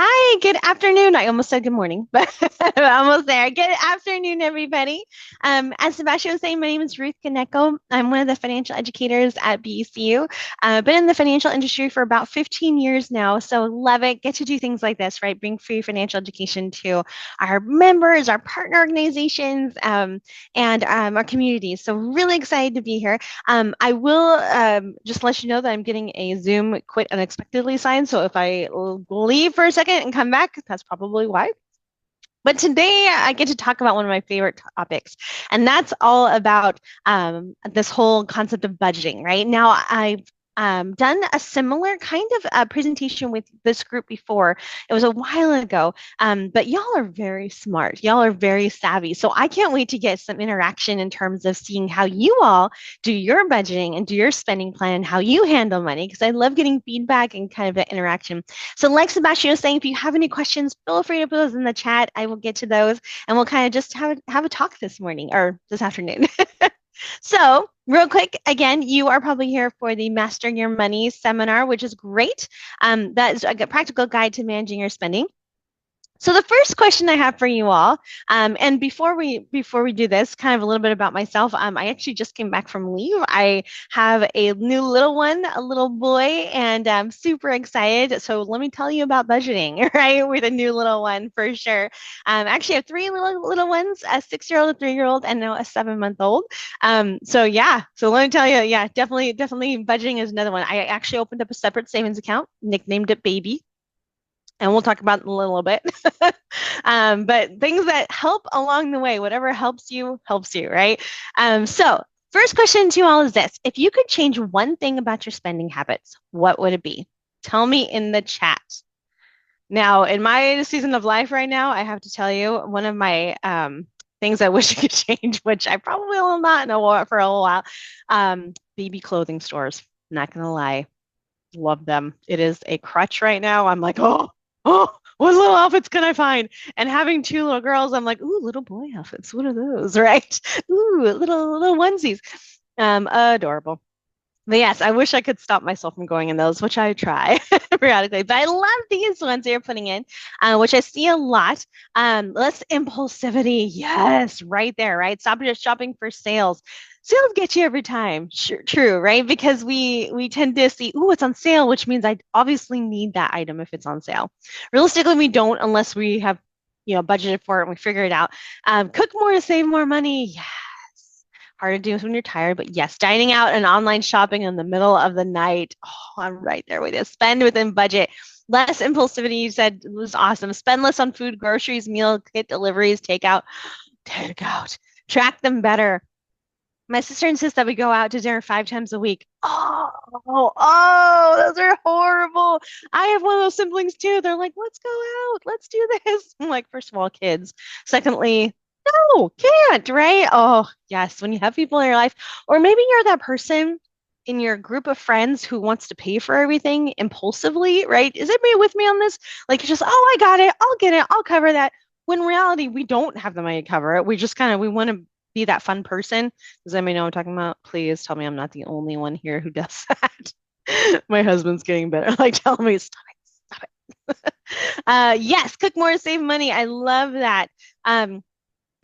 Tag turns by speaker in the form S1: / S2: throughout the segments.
S1: Hi, good afternoon. I almost said good morning, but I'm almost there. Good afternoon, everybody. As Sebastian was saying, my name is Ruth Kaneko. I'm one of the financial educators at BECU. I've been in the financial industry for about 15 years now, so love it. Get to do things like this, right? Bring free financial education to our members, our partner organizations, and our communities. So really excited to be here. I will just let you know that I'm getting a Zoom quit unexpectedly sign. So if I leave for a second and come back, that's probably why. But today I get to talk about one of my favorite topics, and that's all about this whole concept of budgeting, right? Now, I've done a similar kind of presentation with this group before. It was a while ago, but y'all are very smart. Y'all are very savvy. So I can't wait to get some interaction in terms of seeing how you all do your budgeting and do your spending plan and how you handle money, because I love getting feedback and kind of the interaction. So, like Sebastian was saying, if you have any questions, feel free to put those in the chat. I will get to those, and we'll kind of just have a talk this morning or this afternoon. So, real quick, again, you are probably here for the Mastering Your Money seminar, which is great. That is a practical guide to managing your spending. So the first question I have for you all, and before we do this, kind of a little bit about myself. I actually just came back from leave. I have a new little one, a little boy, and I'm super excited. So let me tell you about budgeting, right? With a new little one for sure. Actually, I have three little ones: a 6-year-old, a 3-year-old, and now a 7-month-old. So yeah, so let me tell you, yeah, definitely, budgeting is another one. I actually opened up a separate savings account, nicknamed it Baby, and we'll talk about it in a little bit. But things that help along the way, whatever helps you, right? So, first question to you all is this: if you could change one thing about your spending habits, what would it be? Tell me in the chat. Now, in my season of life right now, I have to tell you, one of my things I wish I could change, which I probably will not know for a little while, baby clothing stores. Not gonna lie, love them. It is a crutch right now. I'm like, oh, what little outfits can I find? And having two little girls, I'm like, ooh, little boy outfits. What are those, right? Ooh, little onesies. Adorable. But yes, I wish I could stop myself from going in those, which I try periodically. But I love these ones that you're putting in, which I see a lot. Less impulsivity. Yes, right there, right? Stop just shopping for sales. Sales get you every time. Sure, true, right? Because we tend to see, ooh, it's on sale, which means I obviously need that item if it's on sale. Realistically, we don't unless we have, budgeted for it and we figure it out. Cook more to save more money. Yeah, hard to do when you're tired, but yes, dining out and online shopping in the middle of the night. Oh, I'm right there with you. Spend within budget. Less impulsivity, you said, was awesome. Spend less on food, groceries, meal kit deliveries, takeout. Takeout. Track them better. My sister insists that we go out to dinner 5 times a week. Those are horrible. I have one of those siblings too. They're like, let's go out. Let's do this. I'm like, first of all, kids. Secondly, no, can't, right? Oh, yes. When you have people in your life, or maybe you're that person in your group of friends who wants to pay for everything impulsively, right? Is anybody with me on this? Like, you're just, oh, I got it. I'll get it. I'll cover that. When in reality, we don't have the money to cover it. We just kind of, we want to be that fun person. Does anybody know what I'm talking about? Please tell me I'm not the only one here who does that. My husband's getting better. Like, tell me, stop it, stop it. Yes, cook more, save money. I love that.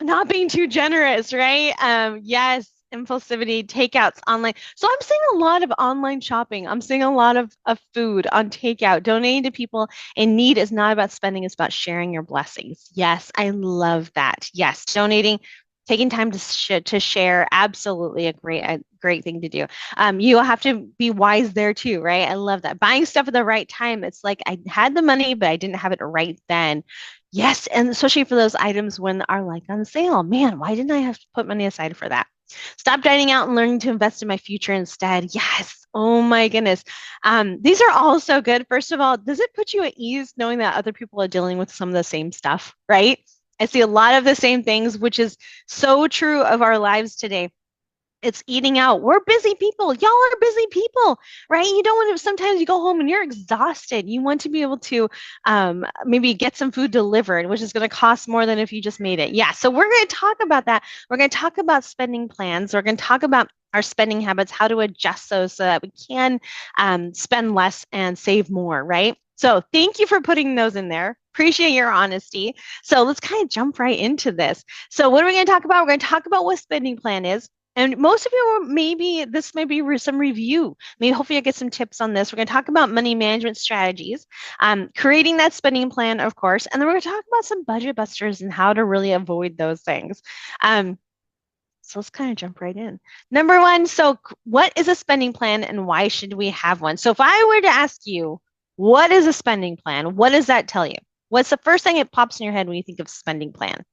S1: Not being too generous, right? Yes, impulsivity, takeouts, online. So I'm seeing a lot of online shopping. I'm seeing a lot of food on takeout. Donating to people in need is not about spending, it's about sharing your blessings. Yes, I love that. Yes, donating, taking time to share, absolutely a great thing to do. You have to be wise there too, right? I love that. Buying stuff at the right time. It's like I had the money, but I didn't have it right then. Yes, and especially for those items when are like on sale. Man, why didn't I have to put money aside for that? Stop dining out and learning to invest in my future instead. Yes. Oh my goodness. These are all so good. First of all, does it put you at ease knowing that other people are dealing with some of the same stuff, right? I see a lot of the same things, which is so true of our lives today. It's eating out. We're busy people. Y'all are busy people, right? You don't want to, sometimes you go home and you're exhausted. You want to be able to maybe get some food delivered, which is going to cost more than if you just made it. Yeah. So we're going to talk about that. We're going to talk about spending plans. We're going to talk about our spending habits, how to adjust those so that we can spend less and save more, right? So thank you for putting those in there. Appreciate your honesty. So let's kind of jump right into this. So what are we going to talk about? We're going to talk about what spending plan is. And most of you, maybe this may be some review. Maybe hopefully I get some tips on this. We're going to talk about money management strategies, creating that spending plan, of course, and then we're going to talk about some budget busters and how to really avoid those things. Um, so let's kind of jump right in. Number one, so what is a spending plan and why should we have one? So if I were to ask you, what is a spending plan? What does that tell you? What's the first thing that pops in your head when you think of spending plan?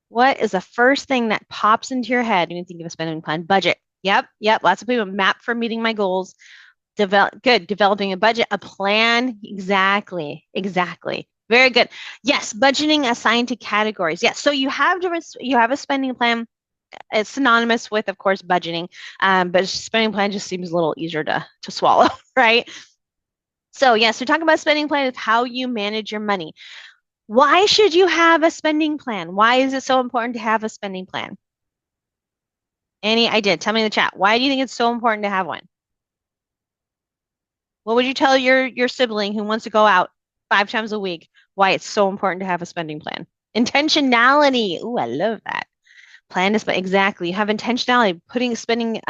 S1: What is the first thing that pops into your head when you think of a spending plan? Budget. Yep, yep. Lots of people map for meeting my goals. Good. Developing a budget, a plan. Exactly. Exactly. Very good. Yes, budgeting assigned to categories. Yes. So you have a spending plan. It's synonymous with, of course, budgeting. But spending plan just seems a little easier to swallow, right? So yes, we're talking about spending plan is how you manage your money. Why should you have a spending plan? Why is it so important to have a spending plan? Any idea? Tell me in the chat. Why do you think it's so important to have one? What would you tell your sibling who wants to go out 5 times a week why it's so important to have a spending plan? Intentionality. Ooh, I love that. Plan to spend exactly. You have intentionality, spending,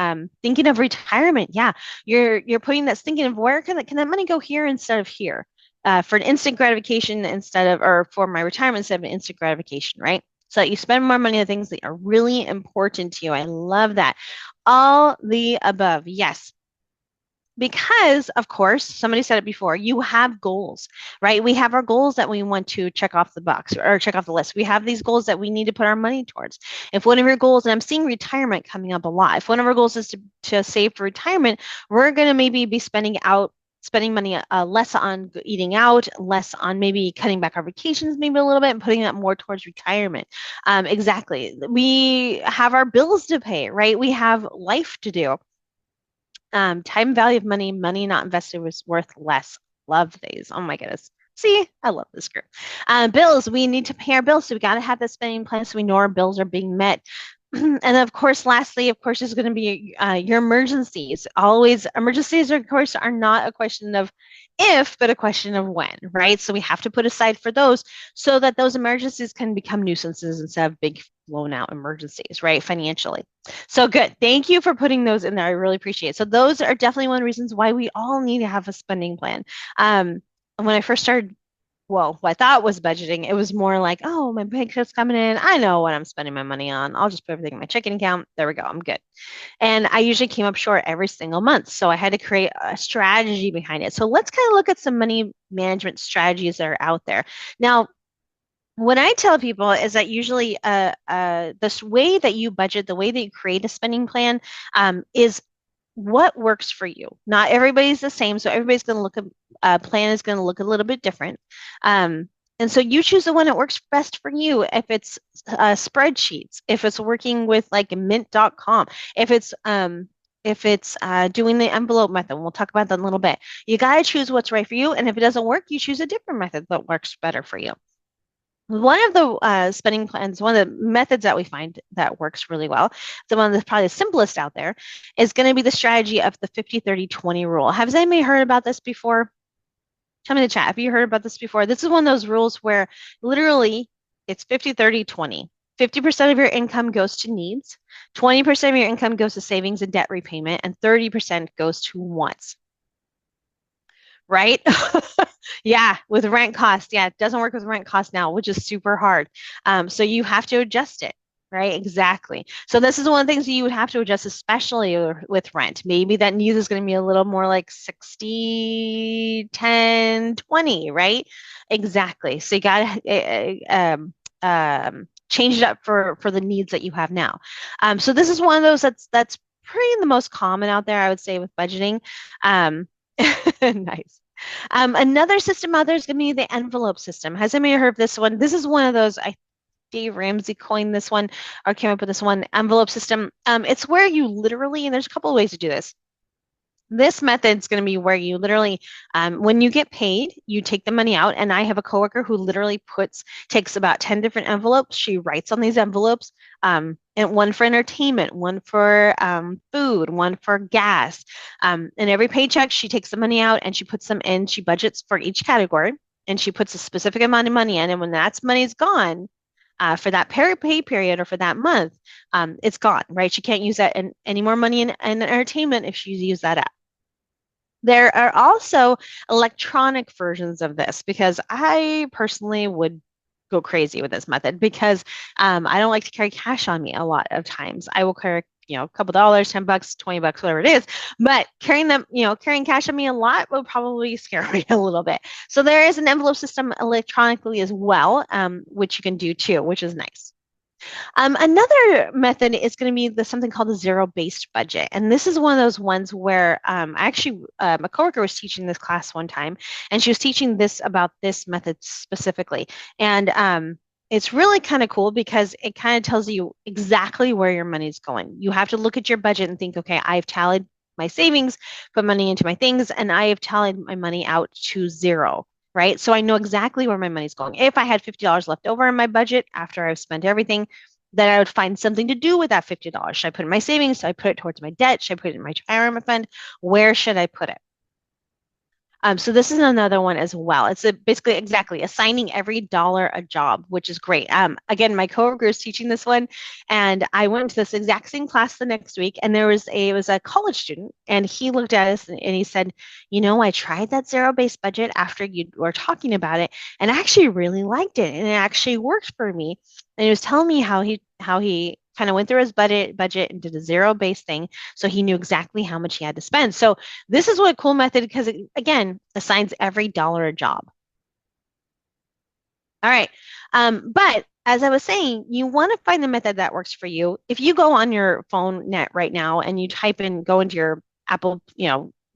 S1: thinking of retirement. Yeah, you're putting that thinking of where can that money go here instead of here, for an instant gratification instead of, or for my retirement instead of an instant gratification, right? So that you spend more money on things that are really important to you. I love that. All the above. Yes, because of course somebody said it before, you have goals, right? We have our goals that we want to check off the box or check off the list. We have these goals that we need to put our money towards. If one of your goals, and I'm seeing retirement coming up a lot, if one of our goals is to save for retirement, we're going to maybe be spending money less on eating out, less on maybe cutting back our vacations maybe a little bit and putting that more towards retirement. Exactly. We have our bills to pay, right? We have life to do. Time value of money, money not invested was worth less. Love these. Oh my goodness. See, I love this group. Bills, we need to pay our bills. So we got to have that spending plan so we know our bills are being met. And of course, lastly, of course, is going to be your emergencies. Always, emergencies, of course, are not a question of if, but a question of when, right? So we have to put aside for those so that those emergencies can become nuisances instead of big blown out emergencies, right? Financially. So good. Thank you for putting those in there. I really appreciate it. So those are definitely one of the reasons why we all need to have a spending plan. When I first started, well, what I thought was budgeting, it was more like, oh, my paycheck's coming in. I know what I'm spending my money on. I'll just put everything in my checking account. There we go. I'm good. And I usually came up short every single month. So I had to create a strategy behind it. So let's kind of look at some money management strategies that are out there. Now, what I tell people is that usually this way that you budget, the way that you create a spending plan, is what works for you. Not everybody's the same, so everybody's going to look at plan is going to look a little bit different. And so you choose the one that works best for you. If it's spreadsheets, if it's working with like mint.com, if it's doing the envelope method, we'll talk about that in a little bit. You got to choose what's right for you. And if it doesn't work, you choose a different method that works better for you. One of the spending plans, one of the methods that we find that works really well, the one that's probably the simplest out there, is going to be the strategy of the 50-30-20 rule. Has anybody heard about this before? Tell me in the chat. Have you heard about this before? This is one of those rules where literally it's 50-30-20. 50% of your income goes to needs, 20% of your income goes to savings and debt repayment, and 30% goes to wants. Right? Yeah, with rent costs. Yeah, it doesn't work with rent costs now, which is super hard. So you have to adjust it, right? Exactly. So this is one of the things that you would have to adjust, especially with rent. Maybe that needs is going to be a little more like 60, 10, 20, right? Exactly. So you got to change it up for the needs that you have now. So this is one of those that's pretty the most common out there, I would say, with budgeting. Nice. Another system out there is going to be the envelope system. Has anybody heard of this one? This is one of those, Dave Ramsey coined this one or came up with this one, envelope system. It's where you literally, and there's a couple of ways to do this. This method's going to be where you literally, when you get paid, you take the money out. And I have a coworker who literally takes about 10 different envelopes. She writes on these envelopes, and one for entertainment, one for food, one for gas. And every paycheck, she takes the money out and she puts them in. She budgets for each category and she puts a specific amount of money in. And when that money's gone, for that pay period or for that month, it's gone, right? She can't use that in any more money in entertainment if she's used that. There are also electronic versions of this because I personally would go crazy with this method because I don't like to carry cash on me a lot of times. I will carry, a couple dollars, $10, $20, whatever it is. But carrying cash on me a lot will probably scare me a little bit. So there is an envelope system electronically as well, which you can do too, which is nice. Another method is going to be something called the zero-based budget. And this is one of those ones where a coworker was teaching this class one time, and she was teaching this about this method specifically. And it's really kind of cool because it kind of tells you exactly where your money's going. You have to look at your budget and think, okay, I've tallied my savings, put money into my things, and I have tallied my money out to zero, right? So I know exactly where my money's going. If I had $50 left over in my budget after I've spent everything, then I would find something to do with that $50. Should I put it in my savings? Should I put it towards my debt? Should I put it in my retirement fund? Where should I put it? So this is another one as well. It's basically exactly assigning every dollar a job, which is great. Again, my coworker is teaching this one, and I went to this exact same class the next week, and it was a college student, and he looked at us and he said, I tried that zero-based budget after you were talking about it, and I actually really liked it, and it actually worked for me. And he was telling me how he kind of went through his budget and did a zero-based thing, so he knew exactly how much he had to spend. So this is what a cool method because it, again, assigns every dollar a job. All right. But as I was saying, you want to find the method that works for you. If you go on your phone net right now and you go into your Apple,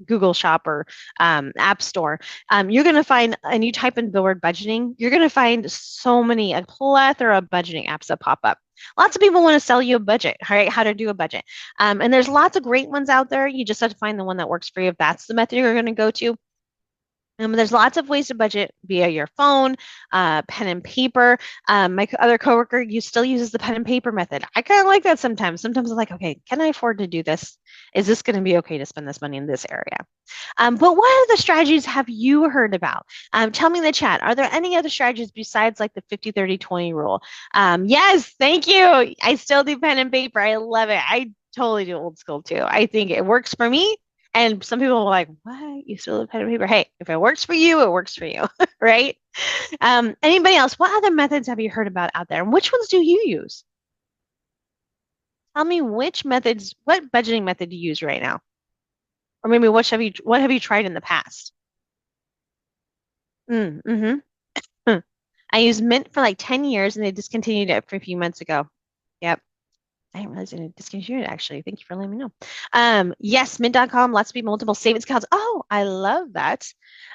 S1: Google Shop or App Store, you're going to find, and you type in the word budgeting, you're going to find a plethora of budgeting apps that pop up. Lots of people want to sell you a budget, right? How to do a budget. And there's lots of great ones out there. You just have to find the one that works for you if that's the method you're going to go to. There's lots of ways to budget via your phone, pen and paper. My other coworker still uses the pen and paper method. I kind of like that sometimes. Sometimes I'm like, okay, can I afford to do this? Is this going to be okay to spend this money in this area? But what other strategies have you heard about? Tell me in the chat. Are there any other strategies besides like the 50-30-20 rule? Yes, thank you. I still do pen and paper. I love it. I totally do old school too. I think it works for me. And some people are like, what? You still have pen and paper? Hey, if it works for you, it works for you, right? Anybody else? What other methods have you heard about out there? And which ones do you use? Tell me what budgeting method do you use right now? Or maybe what have you tried in the past? Mm-hmm. I used Mint for like 10 years and they discontinued it for a few months ago. Yep. I didn't realize they discontinued it actually. Thank you for letting me know. Yes, mint.com, lots of people, multiple savings accounts. Oh, I love that.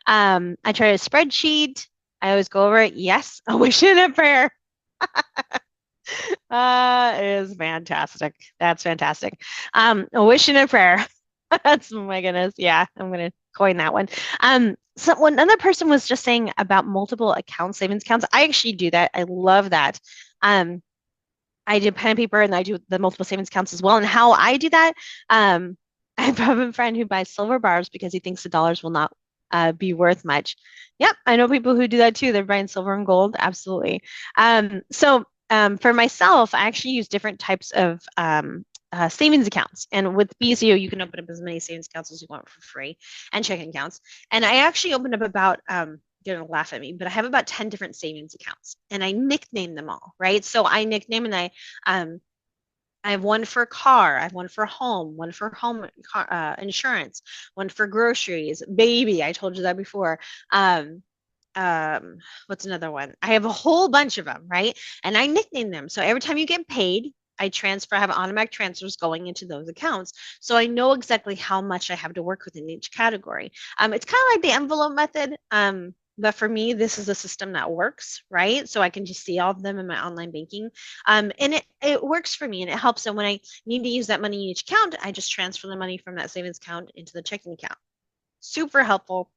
S1: I tried a spreadsheet. I always go over it. Yes, a wish and a prayer. It is fantastic. That's fantastic. A wish and a prayer. That's oh my goodness. Yeah, I'm gonna coin that one. So when another person was just saying about multiple accounts, savings accounts, I actually do that. I love that. Um, I do pen and paper and I do the multiple savings accounts as well. And how I do that, I have a friend who buys silver bars because he thinks the dollars will not be worth much. Yep, I know people who do that too. They're buying silver and gold. Absolutely. For myself, I actually use different types of savings accounts. And with BZO, you can open up as many savings accounts as you want for free and checking accounts. And I actually opened up about you're gonna laugh at me, but I have about 10 different savings accounts and I nickname them all, right? So I nickname and I have one for car, I have one for home insurance, one for groceries, baby. I told you that before. What's another one? I have a whole bunch of them, right? And I nickname them. So every time you get paid, I have automatic transfers going into those accounts. So I know exactly how much I have to work with in each category. It's kind of like the envelope method. but for me, this is a system that works, right? So I can just see all of them in my online banking. And it works for me and it helps. And when I need to use that money in each account, I just transfer the money from that savings account into the checking account. Super helpful.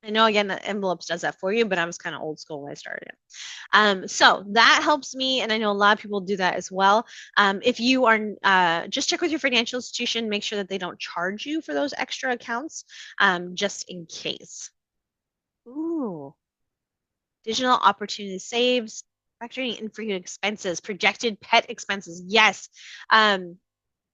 S1: I know again that envelopes does that for you, but I was kind of old school when I started it. So that helps me, and I know a lot of people do that as well. If you are just check with your financial institution, make sure that they don't charge you for those extra accounts, just in case. Ooh, digital opportunity saves, factoring infrequent expenses, projected pet expenses. Yes.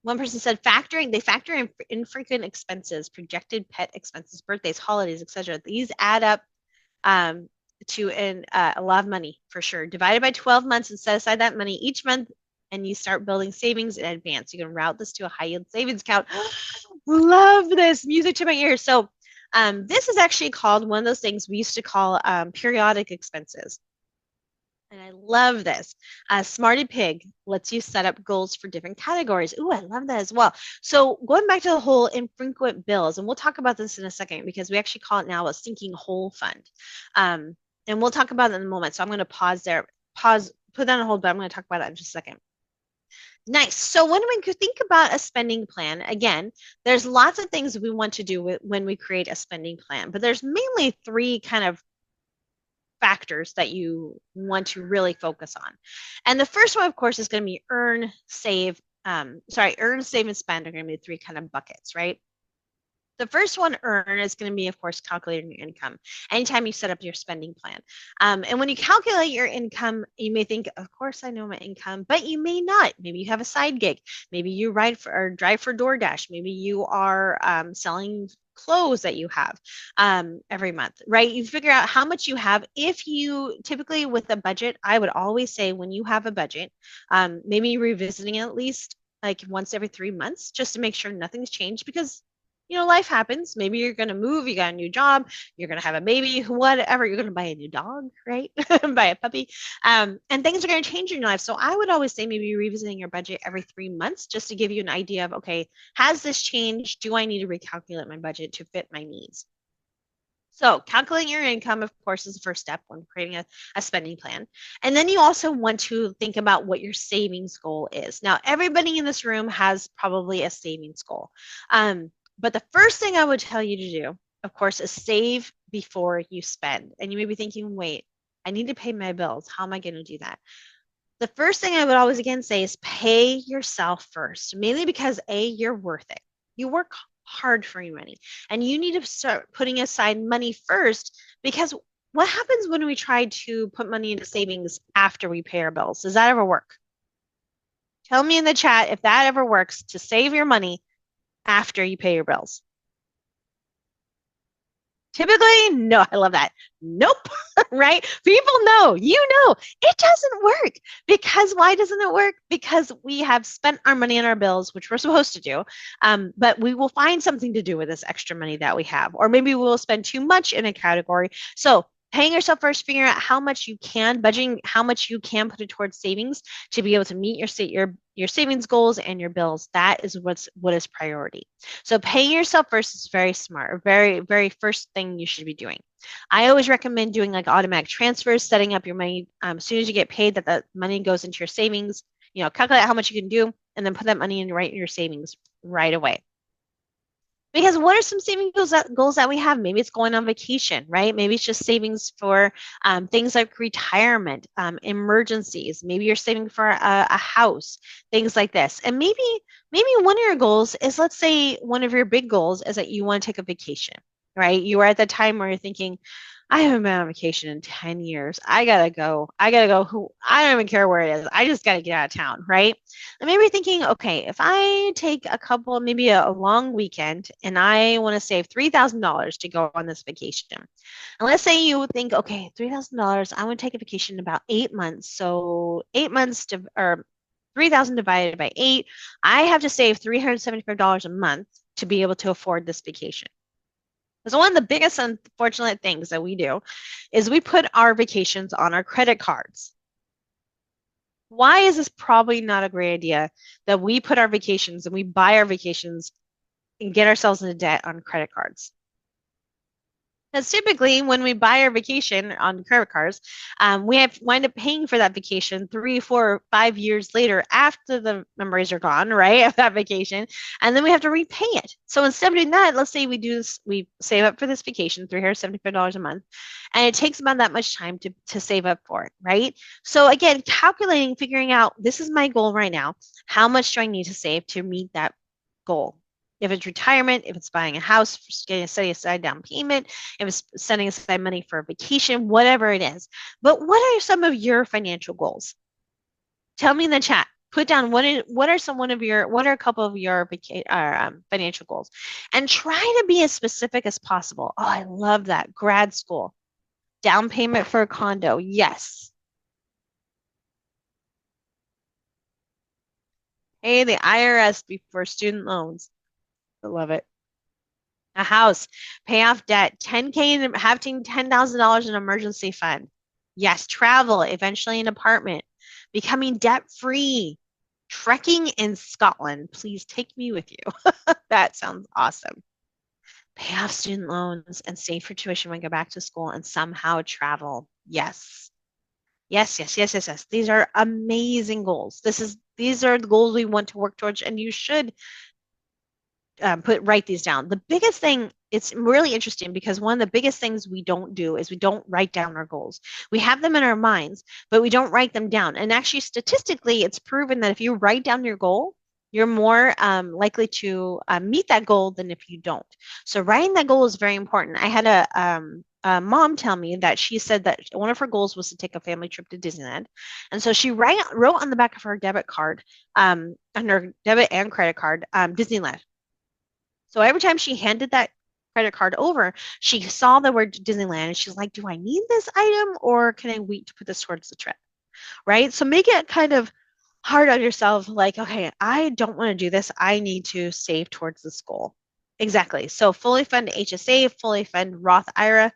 S1: One person said factoring, they factor in infrequent expenses, projected pet expenses, birthdays, holidays, etc. These add up um, to a lot of money for sure. Divided by 12 months and set aside that money each month, and you start building savings in advance. You can route this to a high yield savings account. Love this music to my ears. So, this is actually called one of those things we used to call periodic expenses. And I love this. Smarty Pig lets you set up goals for different categories. Ooh, I love that as well. So going back to the whole infrequent bills, and we'll talk about this in a second because we actually call it now a sinking hole fund. And we'll talk about it in a moment. So I'm going to pause there, put that on hold, but I'm going to talk about that in just a second. Nice. So when we could think about a spending plan, again, there's lots of things we want to do when we create a spending plan, but there's mainly three kind of factors that you want to really focus on. And the first one, of course, is going to be earn, save. Earn, save, and spend are going to be the three kind of buckets, right? The first one, earn, is going to be, of course, calculating your income anytime you set up your spending plan. And when you calculate your income, you may think, of course, I know my income, but you may not. Maybe you have a side gig. Maybe you ride for or drive for DoorDash. Maybe you are selling clothes that you have every month, right? You figure out how much you have. If you typically with a budget, I would always say when you have a budget, maybe revisiting it at least like once every 3 months just to make sure nothing's changed because life happens. Maybe you're going to move, you got a new job, you're going to have a baby, whatever. You're going to buy a new dog, right? Buy a puppy. And things are going to change in your life. So I would always say maybe revisiting your budget every 3 months just to give you an idea of, okay, has this changed? Do I need to recalculate my budget to fit my needs? So calculating your income, of course, is the first step when creating a spending plan. And then you also want to think about what your savings goal is. Now, everybody in this room has probably a savings goal. But the first thing I would tell you to do, of course, is save before you spend. And you may be thinking, wait, I need to pay my bills. How am I going to do that? The first thing I would always again say is pay yourself first, mainly because A, you're worth it. You work hard for your money and you need to start putting aside money first because what happens when we try to put money into savings after we pay our bills? Does that ever work? Tell me in the chat if that ever works to save your money after you pay your bills. Typically, no, I love that. Nope, right? People know, it doesn't work. Because why doesn't it work? Because we have spent our money on our bills, which we're supposed to do. But we will find something to do with this extra money that we have, or maybe we will spend too much in a category. So paying yourself first, figuring out how much you can, budgeting how much you can put it towards savings to be able to meet your savings goals and your bills. That is what is priority. So paying yourself first is very smart, very, very first thing you should be doing. I always recommend doing like automatic transfers, setting up your money as soon as you get paid that the money goes into your savings, calculate how much you can do and then put that money in right in your savings right away. Because what are some saving goals that we have? Maybe it's going on vacation, right? Maybe it's just savings for things like retirement, emergencies. Maybe you're saving for a house, things like this. And maybe one of your goals is, let's say one of your big goals is that you want to take a vacation, right? You are at the time where you're thinking, I haven't been on vacation in 10 years. I gotta go. I gotta go. I don't even care where it is. I just gotta get out of town, right? And maybe you're thinking, okay, if I take maybe a long weekend and I want to save $3,000 to go on this vacation. And let's say you think, okay, $3,000, I want to take a vacation in about 8 months. So 8 months or 3,000 divided by 8, I have to save $375 a month to be able to afford this vacation. So one of the biggest unfortunate things that we do is we put our vacations on our credit cards. Why is this probably not a great idea that we put our vacations and we buy our vacations and get ourselves into debt on credit cards? Because typically, when we buy our vacation on credit cards, we have wind up paying for that vacation 3, 4, 5 years later after the memories are gone, right? Of that vacation, and then we have to repay it. So instead of doing that, let's say we do this, we save up for this vacation, $375 a month, and it takes about that much time to save up for it, right? So again, calculating, figuring out this is my goal right now. How much do I need to save to meet that goal? If it's retirement, if it's buying a house, setting aside down payment, if it's setting aside money for a vacation, whatever it is. But what are some of your financial goals? Tell me in the chat. Put down what are some one of your what are a couple of your financial goals, and try to be as specific as possible. Oh, I love that. Grad school, down payment for a condo. Yes. Hey, the IRS before student loans. I love it. A house, pay off debt, 10K and having $10,000 in emergency fund. Yes, travel, eventually an apartment, becoming debt free, trekking in Scotland. Please take me with you. That sounds awesome. Pay off student loans and save for tuition when I go back to school and somehow travel. Yes. Yes, yes, yes, yes, yes. These are amazing goals. These are the goals we want to work towards, and you should write these down. The biggest thing, it's really interesting because one of the biggest things we don't do is we don't write down our goals. We have them in our minds, but we don't write them down. And actually, statistically, it's proven that if you write down your goal, you're more likely to meet that goal than if you don't. So writing that goal is very important. I had a mom tell me that she said that one of her goals was to take a family trip to Disneyland. And so she wrote on the back of her debit card, on her debit and credit card, Disneyland. So every time she handed that credit card over, she saw the word Disneyland and she's like, do I need this item or can I wait to put this towards the trip? Right? So make it kind of hard on yourself, like, okay, I don't want to do this. I need to save towards this goal. Exactly. So fully fund HSA, fully fund Roth IRA.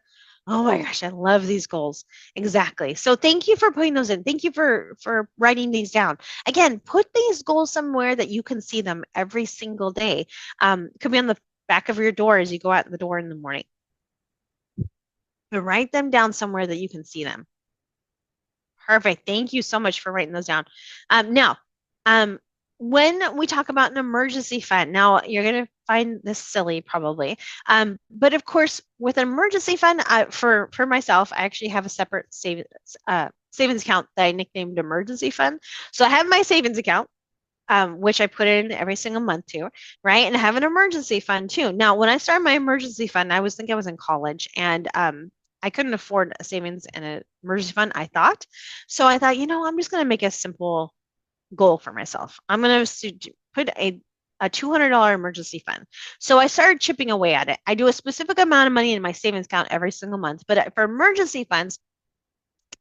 S1: Oh my gosh, I love these goals. Exactly. So thank you for putting those in. Thank you for writing these down. Again, put these goals somewhere that you can see them every single day. Could be on the back of your door as you go out the door in the morning. But write them down somewhere that you can see them. Perfect. Thank you so much for writing those down. Now, um, when we talk about an emergency fund, now you're going to find this silly probably. But of course, with an emergency fund, for myself, I actually have a separate savings account that I nicknamed emergency fund. So I have my savings account, which I put in every single month too, right? And I have an emergency fund too. Now, when I started my emergency fund, I was thinking I was in college and I couldn't afford a savings and an emergency fund, I thought. So I thought, I'm just going to make a simple goal for myself. I'm going to put a $200 emergency fund. So I started chipping away at it. I do a specific amount of money in my savings account every single month, but for emergency funds,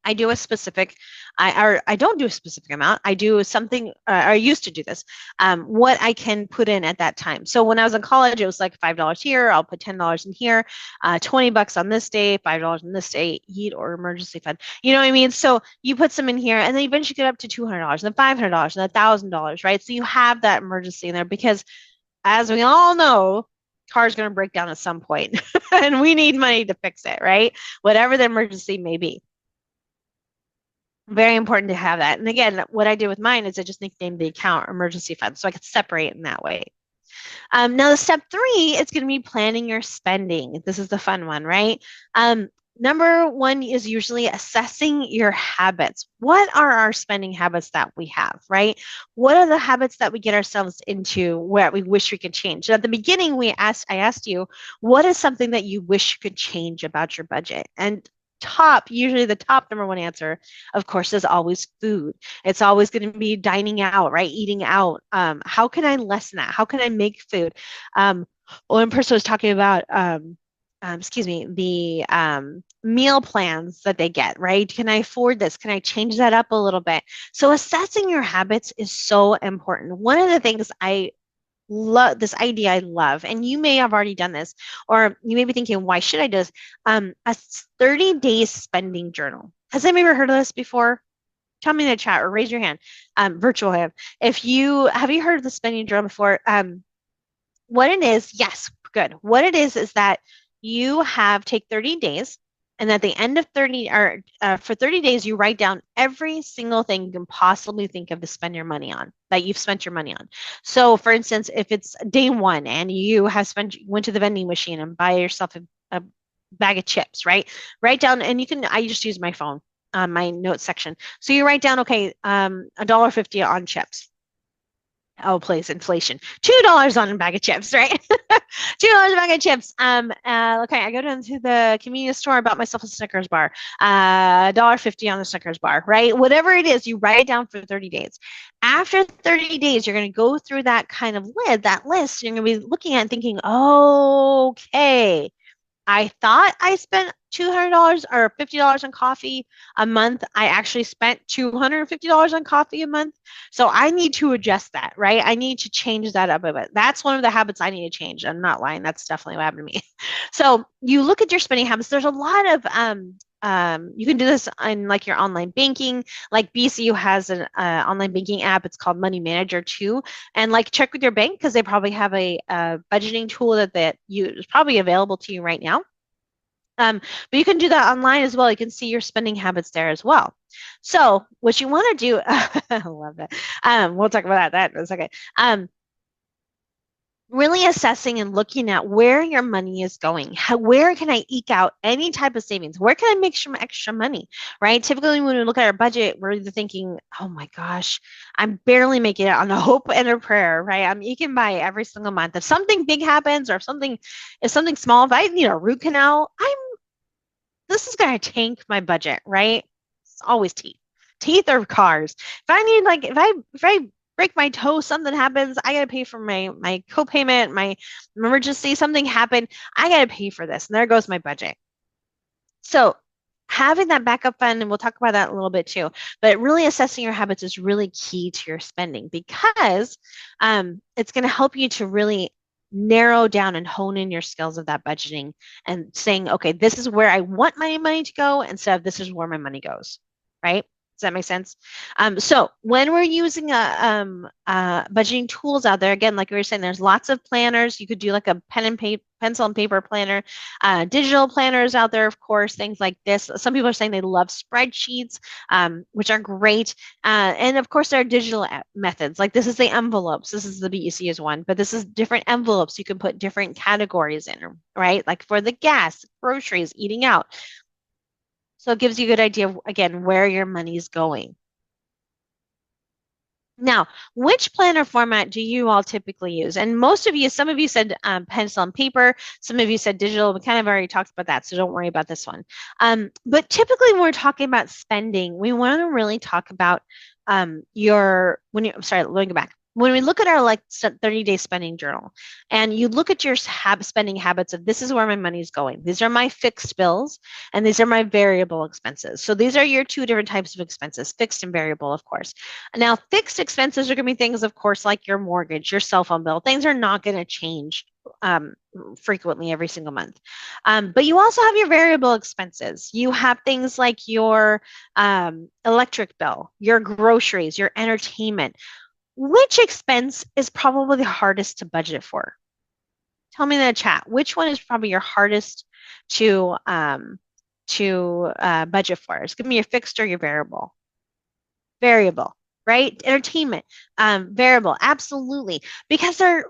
S1: I do a specific, I don't do a specific amount. I do something, I used to do this, what I can put in at that time. So when I was in college, it was like $5 here, I'll put $10 in here, $20 on this day, $5 on this day, heat or emergency fund. You know what I mean? So you put some in here and then eventually get up to $200 and then $500 and $1,000, right? So you have that emergency in there because as we all know, car's going to break down at some point and we need money to fix it, right? Whatever the emergency may be. Very important to have that. And again, what I did with mine is I just nicknamed the account emergency fund so I could separate in that way. Now, the step 3 is going to be planning your spending. This is the fun one, right? Number 1 is usually assessing your habits. What are our spending habits that we have, right? What are the habits that we get ourselves into where we wish we could change? And at the beginning, I asked you, what is something that you wish you could change about your budget? And usually the top number 1 answer, of course, is always food. It's always going to be dining out, right? Eating out. How can I lessen that? How can I make food? One person was talking about, excuse me, the meal plans that they get, right? Can I afford this? Can I change that up a little bit? So assessing your habits is so important. One of the things I love, and you may have already done this, or you may be thinking, why should I do this? A 30-day spending journal. Has anybody ever heard of this before? Tell me in the chat or raise your hand, virtual hand. Have you heard of the spending journal before? What it is, yes, good. What it is that you have take 30 days, and at the end of 30 or for 30 days, you write down every single thing you can possibly think of to spend your money on that you've spent your money on. So, for instance, if it's day one and you have spent went to the vending machine and buy yourself a bag of chips, right? Write down, and you can. I just use my phone on my notes section. So you write down, okay, $1.50 on chips. Oh, please, inflation. $2 on a bag of chips, right? $2 a bag of chips. Okay, I go down to the convenience store, I bought myself a Snickers bar. $1.50 on the Snickers bar, right? Whatever it is, you write it down for 30 days. After 30 days, you're going to go through that kind of that list. You're going to be looking at and thinking, oh, okay, I thought I spent $200 or $50 on coffee a month. I actually spent $250 on coffee a month. So I need to adjust that, right? I need to change that up a bit. That's one of the habits I need to change. I'm not lying. That's definitely what happened to me. So you look at your spending habits. There's a lot of you can do this in like your online banking. Like BCU has an online banking app. It's called Money Manager too. And like check with your bank because they probably have a budgeting tool that you is probably available to you right now. But you can do that online as well. You can see your spending habits there as well. So what you want to do, I love that. We'll talk about that in a second. Really assessing and looking at where your money is going. Where can I eke out any type of savings? Where can I make some extra money? Right? Typically, when we look at our budget, we're either thinking, "Oh my gosh, I'm barely making it on a hope and a prayer." Right? I'm eking by every single month. If something big happens, or if something small, if I need a root canal, I'm this is going to tank my budget, right? It's always teeth or cars. If I need like if I break my toe, something happens, I got to pay for my co-payment, my emergency, something happened, I got to pay for this, and there goes my budget. So having that backup fund, and we'll talk about that a little bit too, but really assessing your habits is really key to your spending because it's going to help you to really narrow down and hone in your skills of that budgeting and saying, okay, this is where I want my money to go instead of this is where my money goes, right? Does that make sense? So when we're using budgeting tools out there, again, like we were saying, there's lots of planners. You could do like a pencil and paper planner, digital planners out there, of course, things like this. Some people are saying they love spreadsheets, which are great. And of course, there are digital methods. Like this is the envelopes. This is the BEC's one, but this is different envelopes. You can put different categories in, right? Like for the gas, groceries, eating out. So it gives you a good idea of, again, where your money's going. Now, which planner format do you all typically use? And most of you, some of you said pencil and paper, some of you said digital. We kind of already talked about that, so don't worry about this one. But typically, when we're talking about spending, we want to really talk about I'm sorry, let me go back. When we look at our like 30-day spending journal and you look at your spending habits of this is where my money's going. These are my fixed bills and these are my variable expenses. So these are your two different types of expenses, fixed and variable, of course. Now, fixed expenses are going to be things, of course, like your mortgage, your cell phone bill. Things are not going to change um, frequently every single month. But you also have your variable expenses. You have things like your electric bill, your groceries, your entertainment. Which expense is probably the hardest to budget for? Tell me in the chat. Which one is probably your hardest to budget for? It's give me your fixed or your variable. Variable, right? Entertainment, variable, absolutely, because they're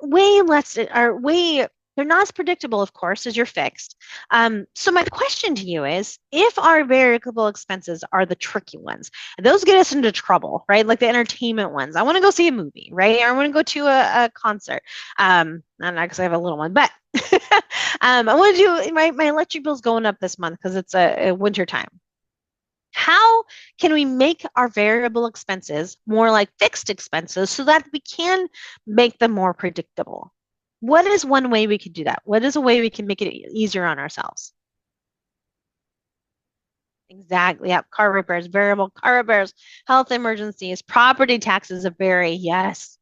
S1: not as predictable, of course, as your fixed. So my question to you is, if our variable expenses are the tricky ones, those get us into trouble, right? Like the entertainment ones. I want to go see a movie, right? Or I want to go to a concert. Not because I have a little one, but I want to do my electric bill's going up this month because it's a winter time. How can we make our variable expenses more like fixed expenses so that we can make them more predictable? What is one way we could do that? What is a way we can make it easier on ourselves? Exactly. Yep. Car repairs, variable car repairs, health emergencies, property taxes vary. Yes.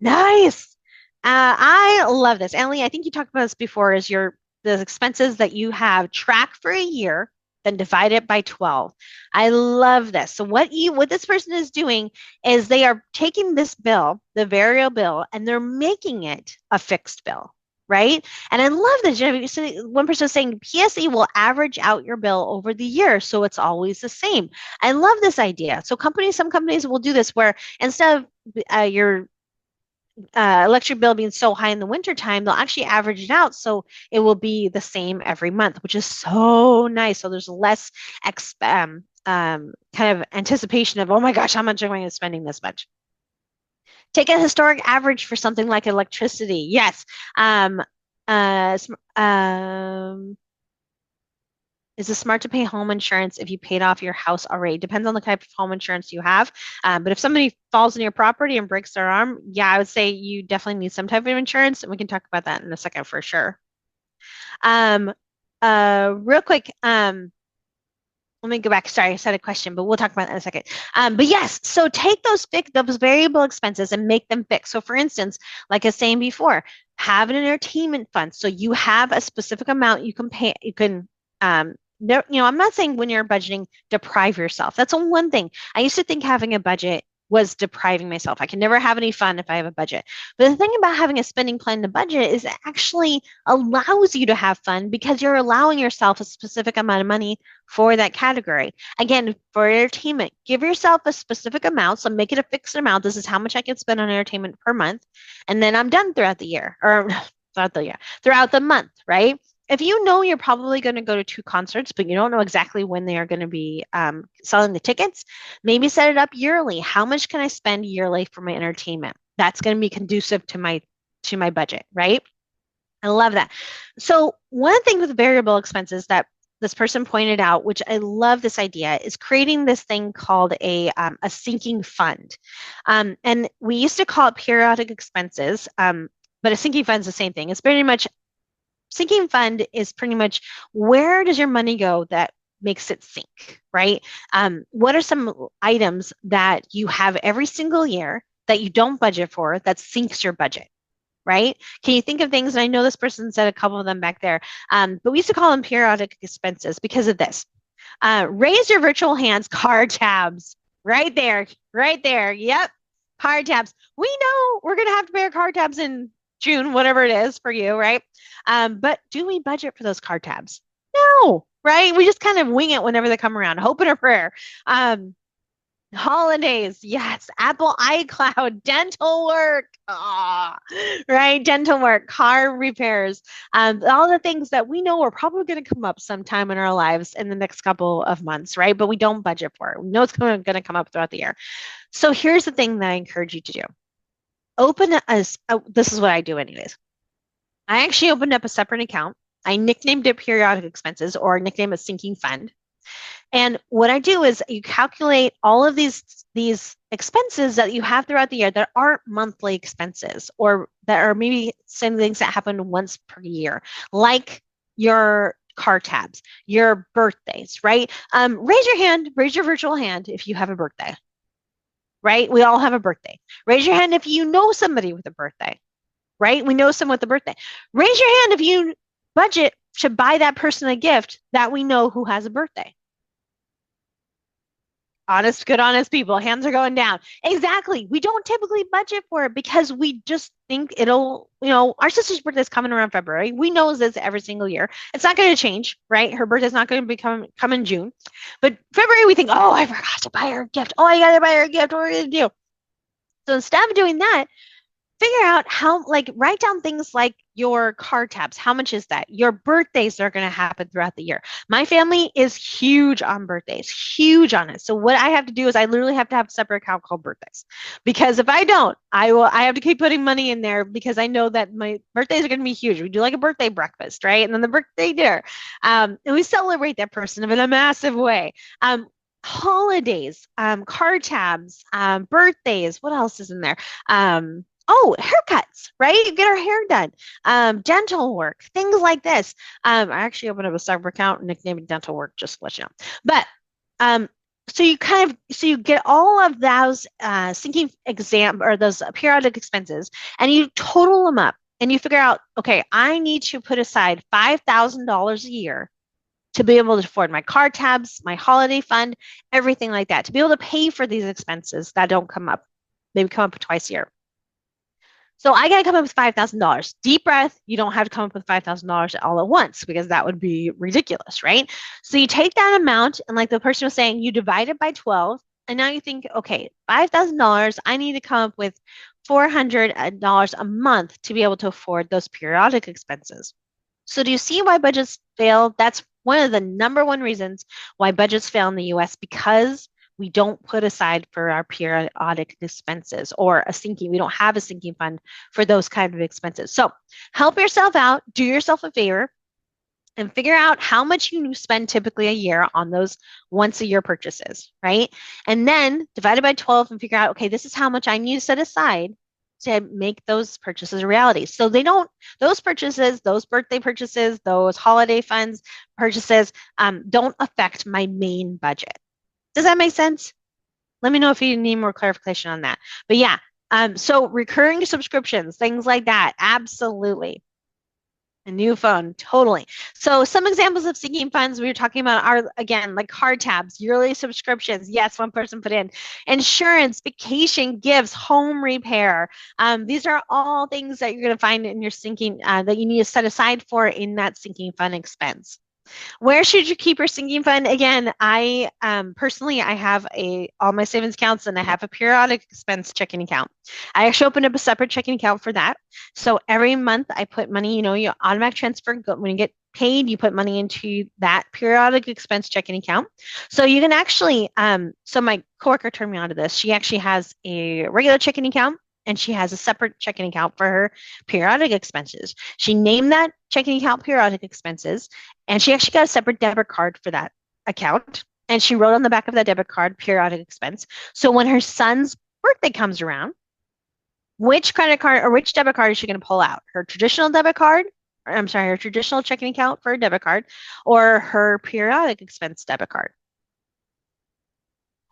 S1: Nice. I love this. Emily, I think you talked about this before, is the expenses that you have track for a year, then divide it by 12. I love this. So what this person is doing is they are taking this bill, the variable bill, and they're making it a fixed bill. right? And I love this. One person was saying PSE will average out your bill over the year, so it's always the same. I love this idea. So some companies will do this where instead of your electric bill being so high in the wintertime, they'll actually average it out so it will be the same every month, which is so nice. So there's less kind of anticipation of, oh my gosh, how much am I spending this much? Take a historic average for something like electricity. Yes. Um, uh, is it smart to pay home insurance if you paid off your house already? Depends on the type of home insurance you have. But if somebody falls on your property and breaks their arm, yeah, I would say you definitely need some type of insurance, and we can talk about that in a second for sure. Um, real quick, let me go back. Sorry, I said a question, but we'll talk about that in a second. But yes, so take those variable expenses and make them fixed. So for instance, like I was saying before, have an entertainment fund. So you have a specific amount you can pay, you can no, I'm not saying when you're budgeting, deprive yourself. That's one thing. I used to think having a budget was depriving myself. I can never have any fun if I have a budget. But the thing about having a spending plan in the budget is it actually allows you to have fun because you're allowing yourself a specific amount of money for that category. Again, for entertainment, give yourself a specific amount. So make it a fixed amount. This is how much I can spend on entertainment per month. And then I'm done throughout the year or throughout the year, throughout the month, right? If you know you're probably going to go to two concerts, but you don't know exactly when they are going to be selling the tickets, maybe set it up yearly. How much can I spend yearly for my entertainment? That's going to be conducive to my budget, right? I love that. So one thing with variable expenses that this person pointed out, which I love this idea, is creating this thing called a sinking fund. And we used to call it periodic expenses, but a sinking fund is the same thing. It's pretty much sinking fund is pretty much where does your money go that makes it sink, right? What are some items that you have every single year that you don't budget for that sinks your budget? Right? Can you think of things? And I know this person said a couple of them back there, but we used to call them periodic expenses because of this. Raise your virtual hands, card tabs, right there, right there. Yep, card tabs. We know we're going to have to pay our card tabs in June, whatever it is for you, right? But do we budget for those card tabs? No, right? We just kind of wing it whenever they come around, hope and a prayer. Holidays, yes. Apple iCloud, dental work, right? Dental work, car repairs, all the things that we know are probably going to come up sometime in our lives in the next couple of months, right? But we don't budget for it. We know it's going to come up throughout the year. So here's the thing that I encourage you to do. This is what I do anyways. I actually opened up a separate account. I nicknamed it periodic expenses or nicknamed it sinking fund. And what I do is you calculate all of these expenses that you have throughout the year that aren't monthly expenses or that are maybe some things that happen once per year, like your car tabs, your birthdays, right? Raise your virtual hand if you have a birthday, right? We all have a birthday. Raise your hand if you know somebody with a birthday, right? We know someone with a birthday. Raise your hand if you budget to buy that person a gift that we know who has a birthday. Honest, good, honest people. Hands are going down. Exactly. We don't typically budget for it because we just think our sister's birthday is coming around February. We know this every single year. It's not going to change, right? Her birthday's not going to come in June. But February, we think, oh, I forgot to buy her a gift. Oh, I got to buy her a gift. What are we going to do? So instead of doing that, figure out write down things like your car tabs. How much is that? Your birthdays are going to happen throughout the year. My family is huge on birthdays, huge on it. So what I have to do is I literally have to have a separate account called birthdays because if I don't, I have to keep putting money in there because I know that my birthdays are going to be huge. We do like a birthday breakfast, right? And then the birthday dinner. And we celebrate that person in a massive way. Holidays, car tabs, birthdays. What else is in there? Oh, haircuts, right? Get our hair done. Dental work, things like this. I actually opened up a separate account and nicknamed it dental work, just to let you know. But so you get all of those sinking exam or those periodic expenses and you total them up and you figure out, okay, I need to put aside $5,000 a year to be able to afford my car tabs, my holiday fund, everything like that, to be able to pay for these expenses that don't come up, maybe come up twice a year. So I got to come up with $5,000. Deep breath. You don't have to come up with $5,000 all at once because that would be ridiculous, right? So you take that amount and like the person was saying, you divide it by 12. And now you think, okay, $5,000, I need to come up with $400 a month to be able to afford those periodic expenses. So do you see why budgets fail? That's one of the number one reasons why budgets fail in the US because we don't put aside for our periodic expenses or a sinking. We don't have a sinking fund for those kind of expenses. So help yourself out, do yourself a favor, and figure out how much you spend typically a year on those once a year purchases, right? And then divide it by 12 and figure out, okay, this is how much I need to set aside to make those purchases a reality. So they don't, those purchases, those birthday purchases, those holiday funds purchases don't affect my main budget. Does that make sense? Let me know if you need more clarification on that. But yeah, so recurring subscriptions, things like that, absolutely. A new phone, totally. So some examples of sinking funds we were talking about are, again, like card tabs, yearly subscriptions. Yes, one person put in insurance, vacation, gifts, home repair. These are all things that you're going to find in your sinking that you need to set aside for in that sinking fund expense. Where should you keep your sinking fund? Again, I personally I have all my savings accounts and I have a periodic expense checking account. I actually opened up a separate checking account for that. So every month I put money, you automatic transfer when you get paid, you put money into that periodic expense checking account. So you can actually, so my coworker turned me on to this. She actually has a regular checking account and she has a separate checking account for her periodic expenses. She named that checking account periodic expenses, and she actually got a separate debit card for that account. And she wrote on the back of that debit card periodic expense. So when her son's birthday comes around, which credit card or which debit card is she going to pull out? Her traditional debit card, or, I'm sorry, her traditional checking account for a debit card, or her periodic expense debit card?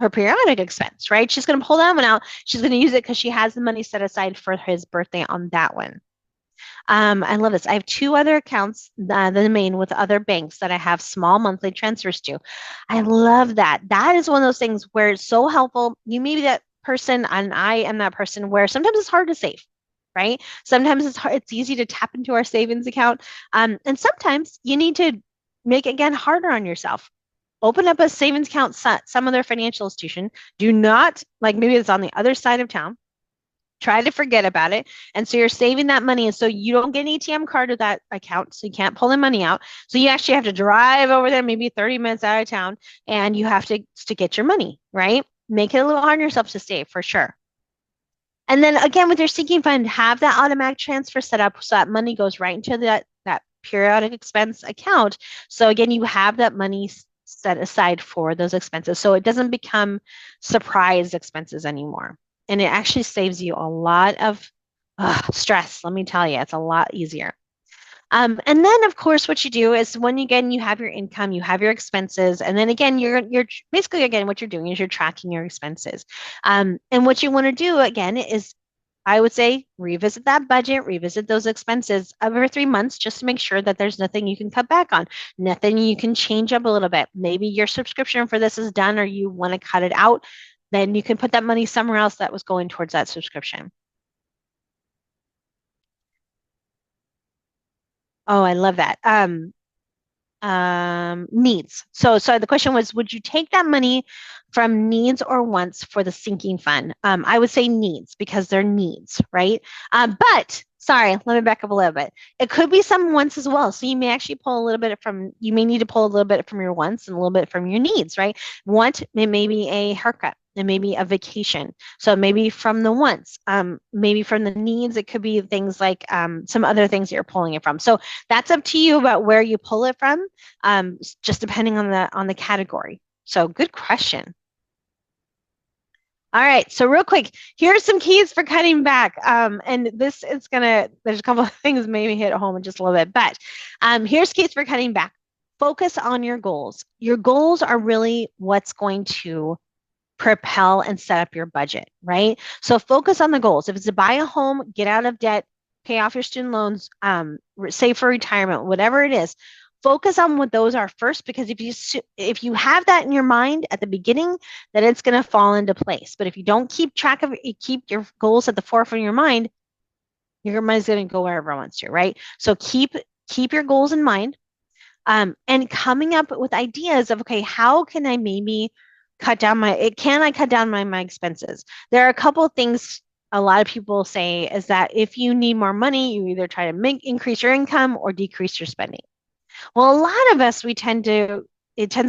S1: Her periodic expense, right? She's going to pull that one out. She's going to use it because she has the money set aside for his birthday on that one. I love this. I have two other accounts, the main with other banks that I have small monthly transfers to. I love that. That is one of those things where it's so helpful. You may be that person, and I am that person where sometimes it's hard to save, right? Sometimes it's hard, it's easy to tap into our savings account, and sometimes you need to make it again harder on yourself. Open up a savings account, some other financial institution. Do not like maybe it's on the other side of town, try to forget about it. And so you're saving that money. And so you don't get an ATM card with that account. So you can't pull the money out. So you actually have to drive over there, maybe 30 minutes out of town, and you have to get your money, right? Make it a little hard on yourself to save for sure. And then again, with your sinking fund, have that automatic transfer set up so that money goes right into that periodic expense account. So again, you have that money set aside for those expenses. So it doesn't become surprise expenses anymore. And it actually saves you a lot of stress. Let me tell you, it's a lot easier. And then, of course, what you do is when again you have your income, you have your expenses, and then again you're basically again what you're doing is you're tracking your expenses. And what you want to do again is I would say revisit that budget, revisit those expenses every 3 months just to make sure that there's nothing you can cut back on, nothing you can change up a little bit. Maybe your subscription for this is done or you want to cut it out. Then you can put that money somewhere else that was going towards that subscription. Oh, I love that. Needs. So the question was, would you take that money from needs or wants for the sinking fund? I would say needs because they're needs, right? But sorry, let me back up a little bit. It could be some wants as well. So you may actually pull a little bit from, you may need to pull a little bit from your wants and a little bit from your needs, right? Want, it may be a haircut. It may be a vacation. So maybe from the wants, maybe from the needs, it could be things like some other things that you're pulling it from. So that's up to you about where you pull it from, just depending on the category. So good question. All right, so real quick, here's some keys for cutting back. And this is there's a couple of things maybe hit home in just a little bit, but here's keys for cutting back. Focus on your goals. Your goals are really what's going to propel and set up your budget, right? So focus on the goals. If it's to buy a home, get out of debt, pay off your student loans, save for retirement, whatever it is, focus on what those are first, because if you have that in your mind at the beginning, then it's going to fall into place. But if you don't keep track of it, you keep your goals at the forefront of your mind, Your money's going to go wherever it wants to, right? So keep your goals in mind, and coming up with ideas of, okay, how can I maybe can I cut down my expenses? There are a couple of things a lot of people say is that if you need more money, you either try to increase your income or decrease your spending. Well, a lot of us, it tends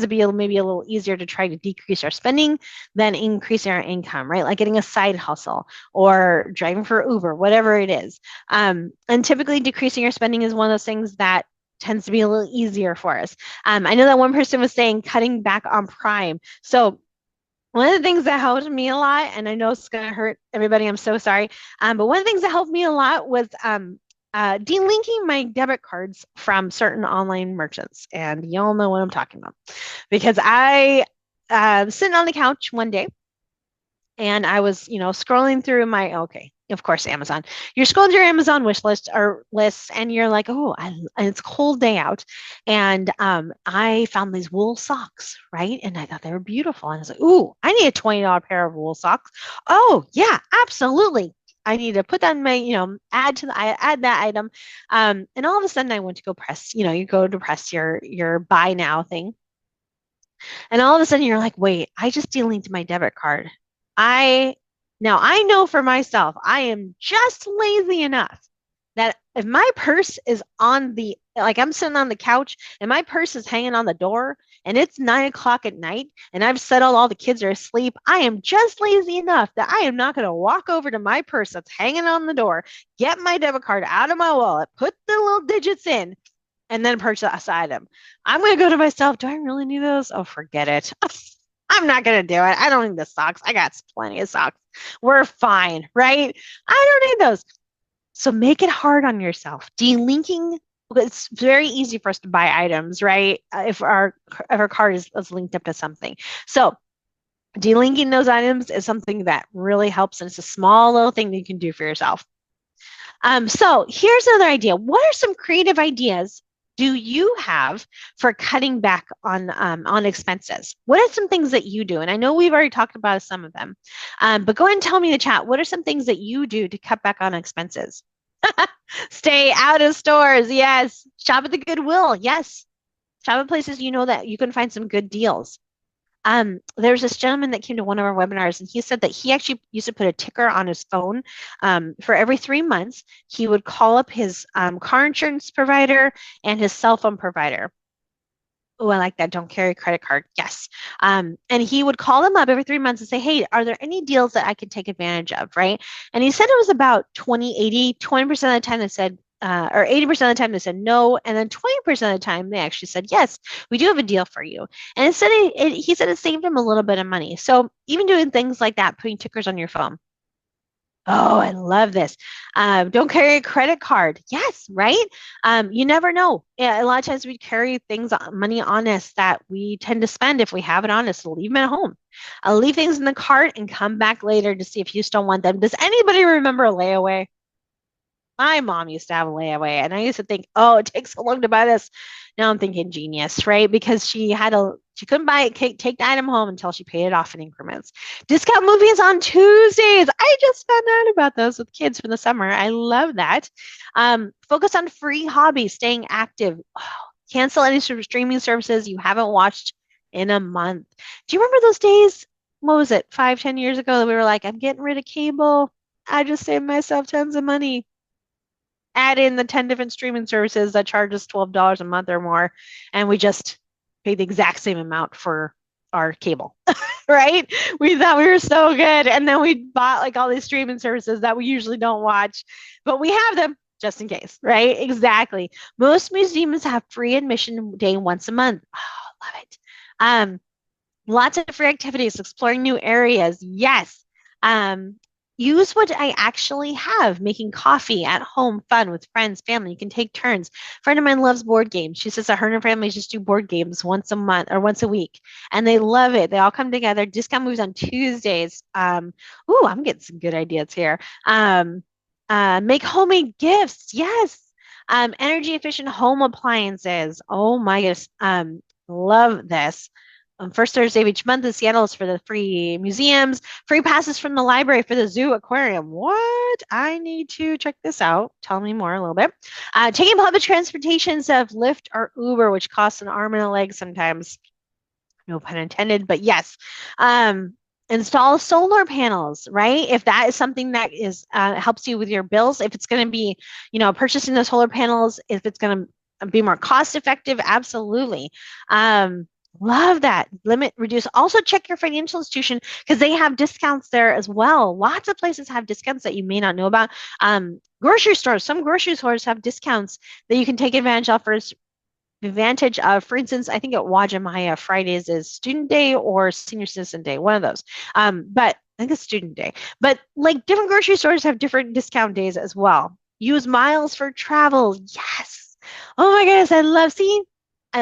S1: to be maybe a little easier to try to decrease our spending than increasing our income, right? Like getting a side hustle or driving for Uber, whatever it is. And typically decreasing your spending is one of those things that tends to be a little easier for us. I know that one person was saying cutting back on Prime. So one of the things that helped me a lot, and I know it's going to hurt everybody, I'm so sorry. But one of the things that helped me a lot was delinking my debit cards from certain online merchants. And y'all know what I'm talking about because I sitting on the couch one day and I was, scrolling through my, okay, of course, Amazon. You're scrolling through your Amazon wish list or lists, and you're like, oh, it's a cold day out, and I found these wool socks, right? And I thought they were beautiful, and I was like, ooh, I need a $20 pair of wool socks. Oh yeah, absolutely. I need to put that in my, I add that item, and all of a sudden I went to go press, you go to press your buy now thing, and all of a sudden you're like, wait, I just deleted my debit card. I Now I know for myself, I am just lazy enough that if my purse is like I'm sitting on the couch and my purse is hanging on the door and it's 9 o'clock at night and I've settled all the kids are asleep, I am just lazy enough that I am not going to walk over to my purse that's hanging on the door, get my debit card out of my wallet, put the little digits in, and then purchase item. I'm going to go to myself, do I really need those? Oh, forget it. I'm not going to do it. I don't need the socks. I got plenty of socks. We're fine, right? I don't need those. So make it hard on yourself. Delinking, it's very easy for us to buy items, right? If our card is linked up to something. So delinking those items is something that really helps, and it's a small little thing that you can do for yourself. So here's another idea. What are some creative ideas do you have for cutting back on expenses? What are some things that you do? And I know we've already talked about some of them, but go ahead and tell me in the chat. What are some things that you do to cut back on expenses? Stay out of stores. Yes. Shop at the Goodwill. Yes. Shop at places you know that you can find some good deals. There's this gentleman that came to one of our webinars, and he said that he actually used to put a ticker on his phone. For every 3 months, he would call up his car insurance provider and his cell phone provider. Oh, I like that. Don't carry a credit card. Yes. And he would call them up every 3 months and say, hey, are there any deals that I can take advantage of? Right. And he said it was about 20% of the time they said, or 80% of the time they said no. And then 20% of the time they actually said, yes, we do have a deal for you. And he said it saved him a little bit of money. So even doing things like that, putting tickers on your phone. Oh, I love this. Don't carry a credit card. Yes, right? You never know. Yeah, a lot of times we carry money on us that we tend to spend if we have it on us. So leave them at home. I'll leave things in the cart and come back later to see if you still want them. Does anybody remember layaway? My mom used to have a layaway, and I used to think, oh, it takes so long to buy this. Now I'm thinking genius, right? Because she couldn't buy it, take the item home until she paid it off in increments. Discount movies on Tuesdays. I just found out about those with kids for the summer. I love that. Focus on free hobbies, staying active. Oh, cancel any sort of streaming services you haven't watched in a month. Do you remember those days? What was it, 5, 10 years ago that we were like, I'm getting rid of cable. I just saved myself tons of money. Add in the 10 different streaming services that charge us $12 a month or more, and we just pay the exact same amount for our cable, right? We thought we were so good, and then we bought like all these streaming services that we usually don't watch, but we have them just in case, right? Exactly. Most museums have free admission day once a month. Oh, love it. Lots of free activities, exploring new areas. Yes. Use what I actually have, making coffee at home, fun with friends, family. You can take turns. A friend of mine loves board games. She says that her and her family just do board games once a month or once a week, and they love it. They all come together. Discount moves on Tuesdays. Ooh, I'm getting some good ideas here. Make homemade gifts. Yes. Energy efficient home appliances. Oh my goodness. Love this. first Thursday of each month in Seattle is for the free museums, free passes from the library for the zoo aquarium. What? I need to check this out. Tell me more a little bit. Taking public transportations of Lyft or Uber, which costs an arm and a leg sometimes. No pun intended, but yes. Install solar panels, right? If that is something that is helps you with your bills, if it's going to be, purchasing the solar panels, if it's going to be more cost effective, absolutely. Um, Love that. Limit, reduce. Also check your financial institution because they have discounts there as well. Lots of places have discounts that you may not know about. Grocery stores, some grocery stores have discounts that you can take advantage of for advantage of. For instance, I think at Wajimaya, Fridays is student day or senior citizen day, one of those. But I think it's student day. But like different grocery stores have different discount days as well. Use miles for travel. Yes. Oh my goodness, I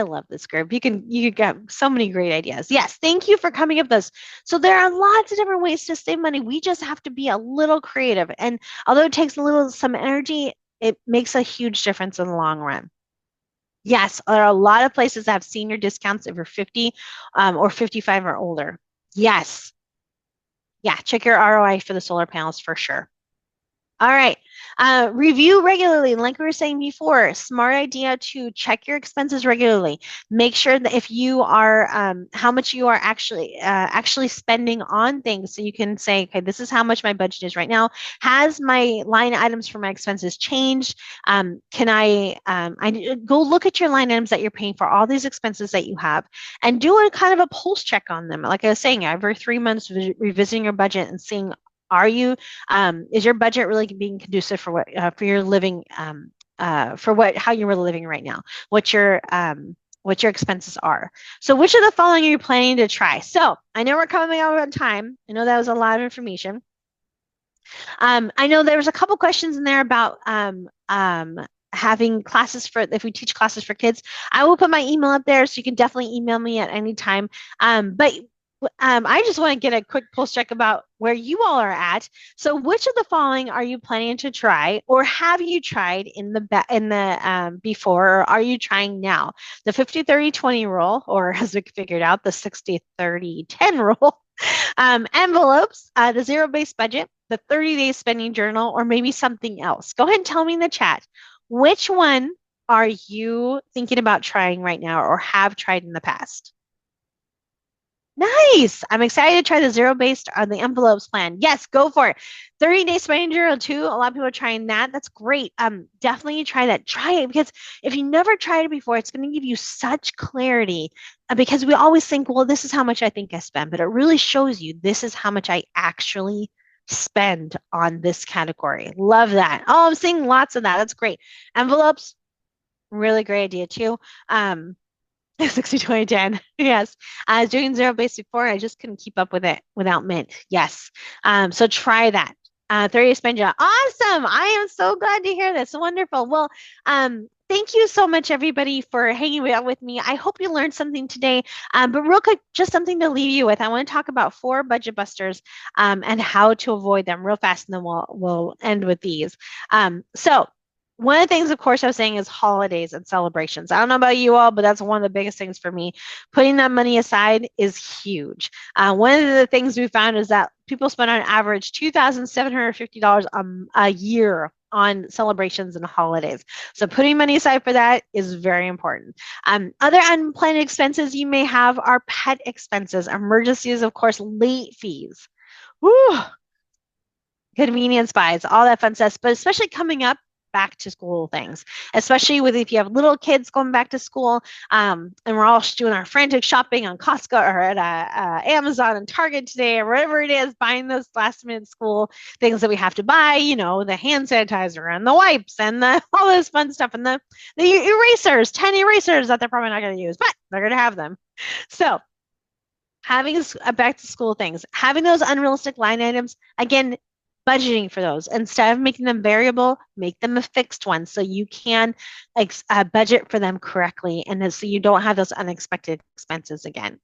S1: love this group. You get so many great ideas. Yes, thank you for coming up with this. So there are lots of different ways to save money. We just have to be a little creative. And although it takes some energy, it makes a huge difference in the long run. Yes, there are a lot of places that have senior discounts if you're 50 or 55 or older. Yes. Yeah, check your ROI for the solar panels for sure. All right. Review regularly. Like we were saying before, smart idea to check your expenses regularly. Make sure that if you are, how much you are actually spending on things, so you can say, okay, this is how much my budget is right now. Has my line items for my expenses changed? Can I go look at your line items that you're paying for all these expenses that you have, and do a kind of a pulse check on them. Like I was saying, every 3 months, revisiting your budget and seeing, are you is your budget really being conducive for what for your living for what how you're really living right now? What your expenses are. So which of the following are you planning to try? So I know we're coming out on time. I know that was a lot of information. I know there was a couple questions in there about having classes for if we teach classes for kids. I will put my email up there, so you can definitely email me at any time. But I just want to get a quick pulse check about where you all are at. So, which of the following are you planning to try, or have you tried in the before, or are you trying now? The 50-30-20 rule, or as we figured out, the 60-30-10 rule. Envelopes, the zero-based budget, the 30-day spending journal, or maybe something else. Go ahead and tell me in the chat. Which one are you thinking about trying right now or have tried in the past? Nice. I'm excited to try the zero based on the envelopes plan. Yes, go for it. 30-day spending journal too. A lot of people are trying that. That's great. Definitely try that. Try it because if you never tried it before, it's going to give you such clarity because we always think, well, this is how much I think I spend, but it really shows you this is how much I actually spend on this category. Love that. Oh, I'm seeing lots of that. That's great. Envelopes, really great idea too. 60, 20, 10. Yes. I was doing zero base before. I just couldn't keep up with it without Mint. Yes. So try that. 30 Spenja. Awesome. I am so glad to hear this. Wonderful. Well, thank you so much, everybody, for hanging out with me. I hope you learned something today. But real quick, just something to leave you with. I want to talk about 4 budget busters and how to avoid them real fast, and then we'll end with these. So one of the things, of course, I was saying is holidays and celebrations. I don't know about you all, but that's one of the biggest things for me. Putting that money aside is huge. One of the things we found is that people spend on average $2,750 a year on celebrations and holidays. So putting money aside for that is very important. Other unplanned expenses you may have are pet expenses, emergencies, of course, late fees. Woo! Convenience buys, all that fun stuff, but especially coming up back to school things, especially with if you have little kids going back to school, and we're all doing our frantic shopping on Costco or at Amazon and Target today or wherever it is, buying those last minute school things that we have to buy, the hand sanitizer and the wipes and all this fun stuff and the erasers, 10 erasers that they're probably not going to use, but they're going to have them. So having back to school things, having those unrealistic line items, again, budgeting for those instead of making them variable, make them a fixed one so you can budget for them correctly, and so you don't have those unexpected expenses again.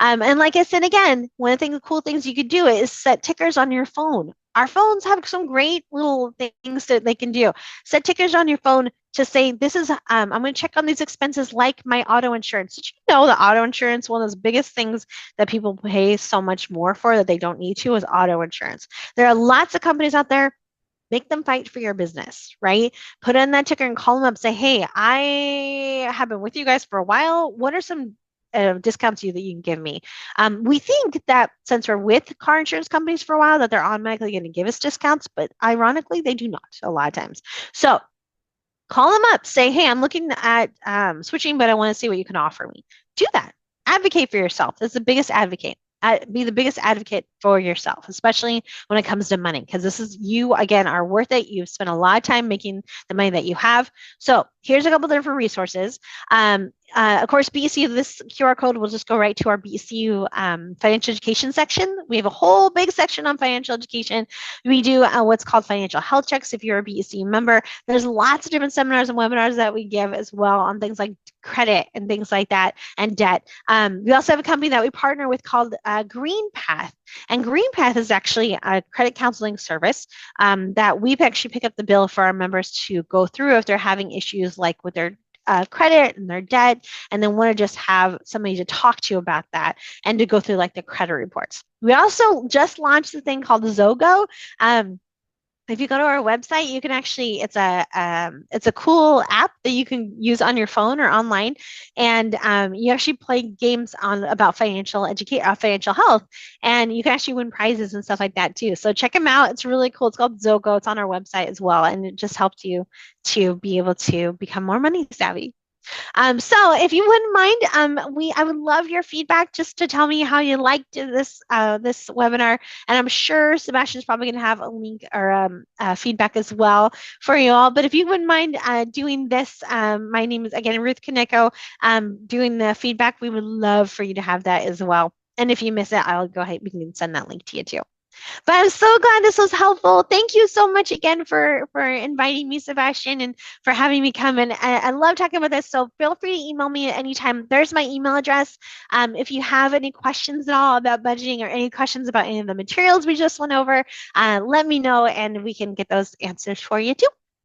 S1: And like I said again, one of the cool things you could do is set tickers on your phone. Our phones have some great little things that they can do. Set tickers on your phone to say, this is, I'm going to check on these expenses like my auto insurance. Did you know that auto insurance, one of those biggest things that people pay so much more for that they don't need to, is auto insurance. There are lots of companies out there. Make them fight for your business, right? Put in that ticker and call them up. Say, hey, I have been with you guys for a while. What are some discounts that you can give me? We think that since we're with car insurance companies for a while, that they're automatically going to give us discounts, but ironically, they do not a lot of times. So call them up. Say, hey, I'm looking at switching, but I want to see what you can offer me. Do that. Advocate for yourself. That's the biggest advocate. Be the biggest advocate for yourself, especially when it comes to money, because this is, you again are worth it. You've spent a lot of time making the money that you have. So here's a couple different resources. Of course, BCU, this QR code will just go right to our BCU financial education section. We have a whole big section on financial education. We do what's called financial health checks if you're a BCU member. There's lots of different seminars and webinars that we give as well on things like credit and things like that, and debt. We also have a company that we partner with called Green Path. And Green Path is actually a credit counseling service that we've actually picked up the bill for our members to go through if they're having issues like with their credit and their debt, and then want to just have somebody to talk to about that and to go through like the credit reports. We also just launched the thing called Zogo. If you go to our website, you can actually, it's a cool app that you can use on your phone or online, and you actually play games on about financial health, and you can actually win prizes and stuff like that too. So check them out. It's really cool. It's called Zogo. It's on our website as well, and it just helps you to be able to become more money savvy. So if you wouldn't mind, I would love your feedback just to tell me how you liked this webinar, and I'm sure Sebastian's probably going to have a link or feedback as well for you all. But if you wouldn't mind doing this, my name is again Ruth Kaneko. Doing the feedback, we would love for you to have that as well. And if you miss it, I'll go ahead. We can send that link to you too. But I'm so glad this was helpful. Thank you so much again for inviting me, Sebastian, and for having me come. And I love talking about this. So feel free to email me at any time. There's my email address. If you have any questions at all about budgeting or any questions about any of the materials we just went over, let me know and we can get those answers for you too.